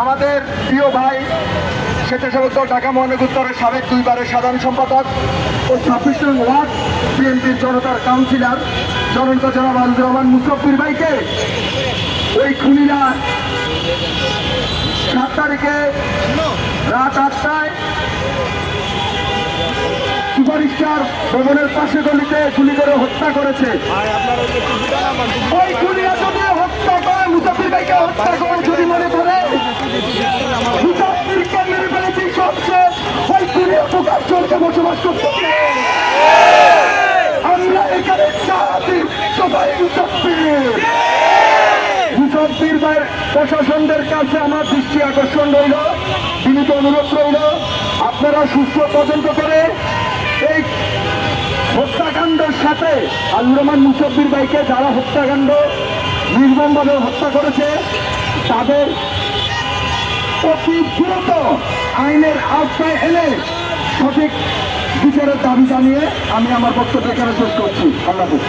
আমাদের প্রিয় ভাই স্বেচ্ছাসেবক দল ঢাকা মহানগর উত্তরের সাবেক দুইবারের সাধারণ সম্পাদক ও 26 নং ওয়ার্ড বিএনপির জনতার কাউন্সিলর জনতা জনাব আজিজুর রহমান মুসাফির ভাইকে ওই খুনিরা 7 তারিখে রাত 8টায় সুপারস্টার ভবনের পাশে গলিতে গুলি করে হত্যা করেছে। ওই খুনিরা যদি হত্যা করে মুসাফির ভাইকে হত্যা করে যদি মনে করে মুসাফিরকে মেরে ফেলেছি সবচেয়ে ওই খুনিরা প্রকাশ চলতে বসবাস করতেছে। আমরা এখানে চাচ্ছি সবাই মুসাফির ভাই প্রশাসনদের কাছে আমার দৃষ্টি আকর্ষণ রইল, বিনীত অনুরোধ রইল, আপনারা সুস্থ তদন্ত করে এই হত্যাকাণ্ডের সাথে আজিজুর রহমান মুসাফির ভাইকে যারা হত্যাকাণ্ড নির্মমভাবে হত্যা করেছে তাদের অতি দ্রুত আইনের আওতায় এনে সঠিক বিচারের দাবি জানিয়ে আমি আমার বক্তব্য এখানে শেষ করছি। আল্লাহ হাফেজ।